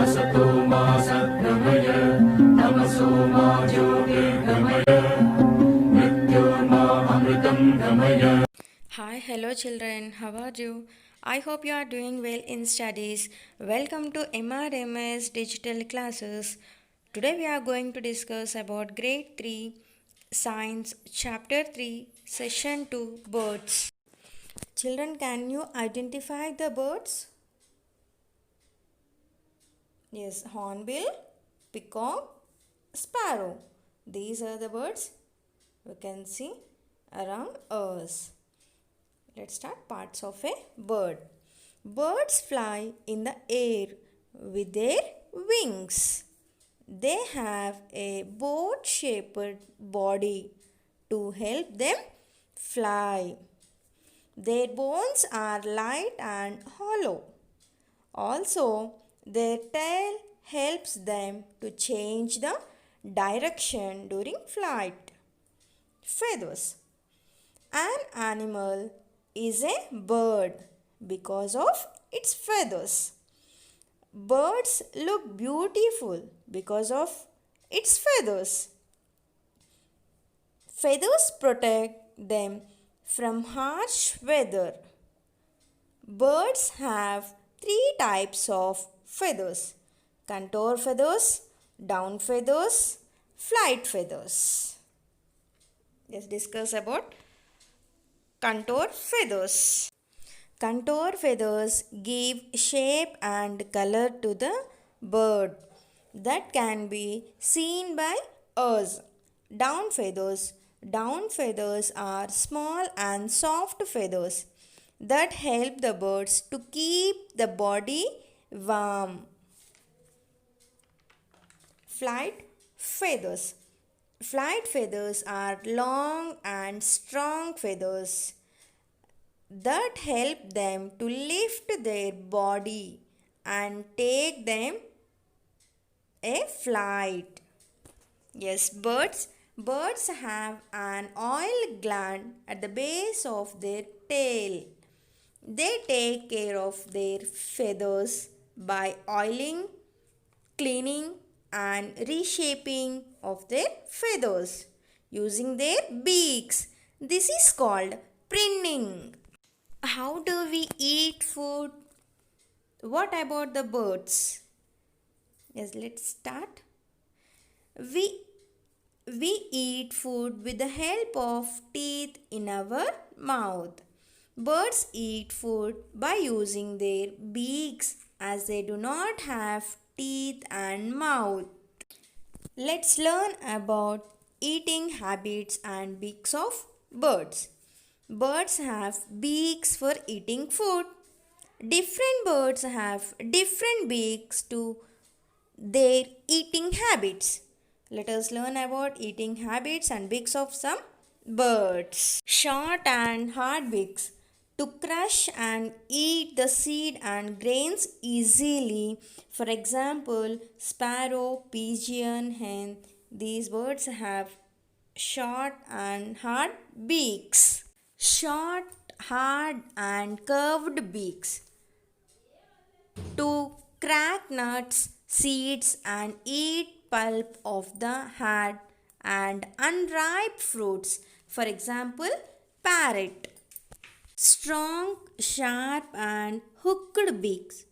असतो मा सद्गमय तमसो मा ज्योतिर्गमय मृत्योर्मा अमृतं गमय. Hi, hello children, how are you? I hope you are doing well in studies. Welcome to MRMS digital classes. Today we are going to discuss about grade 3 science chapter 3 session 2 birds. Children, can you identify the birds? Yes, hornbill, peacock, sparrow. These are the birds we can see around us. Let's start parts of a bird. Birds fly in the air with their wings. They have a boat shaped body to help them fly. Their bones are light and hollow. Also, their tail helps them to change the direction during flight. Feathers. An animal is a bird because of its feathers. Birds look beautiful because of its feathers. Feathers protect them from harsh weather. Birds have three types of feathers: contour feathers, down feathers, flight feathers. Let's discuss about contour feathers. Contour feathers give shape and color to the bird that can be seen by us. Down feathers. Down feathers are small and soft feathers that help the birds to keep the body warm. Flight feathers. Flight feathers are long and strong feathers that help them to lift their body and take them a flight. Yes, birds have an oil gland at the base of their tail. They take care of their feathers by oiling, cleaning and reshaping of their feathers using their beaks. This is called pruning. How do we eat food? What about the birds? Yes, let's start. We eat food with the help of teeth in our mouth. Birds eat food by using their beaks as they do not have teeth and mouth. Let's learn about eating habits and beaks of birds. Birds have beaks for eating food. Different birds have different beaks to their eating habits. Let us learn about eating habits and beaks of some birds. Short and hard beaks to crush and eat the seed and grains easily. For example, sparrow, pigeon, hen. These birds have short and hard beaks. Short, hard and curved beaks to crack nuts, seeds and eat pulp of the hard and unripe fruits. For example, parrot. Strong, sharp and hooked beaks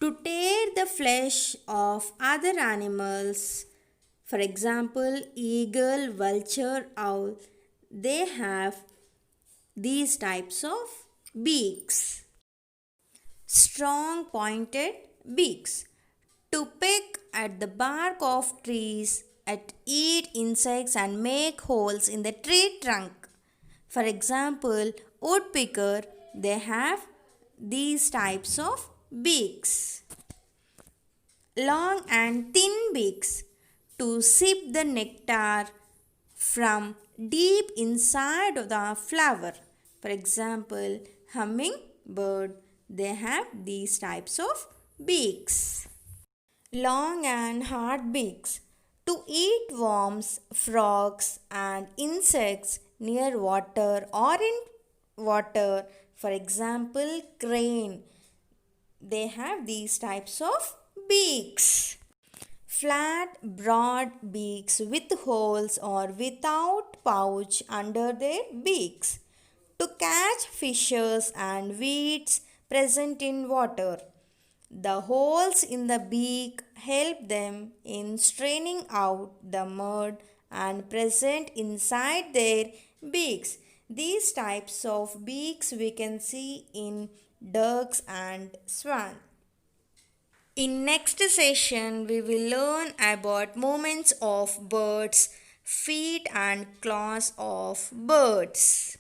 to tear the flesh of other animals. For example, eagle, vulture, owl. They have these types of beaks. Strong pointed beaks to pick at the bark of trees, at eat insects and make holes in the tree trunk. For example, woodpecker, they have these types of beaks. Long and thin beaks to sip the nectar from deep inside of the flower. For example, hummingbird, they have these types of beaks. Long and hard beaks to eat worms, frogs and insects near water or in water. For example, crane, they have these types of Beaks. Flat, broad beaks with holes or without pouch under their beaks to catch fishes and weeds present in water. The holes in the beak help them in straining out the mud and present inside their beaks. These types of beaks we can see in ducks and swan. In next session, we will learn about movements of birds, feet and claws of birds.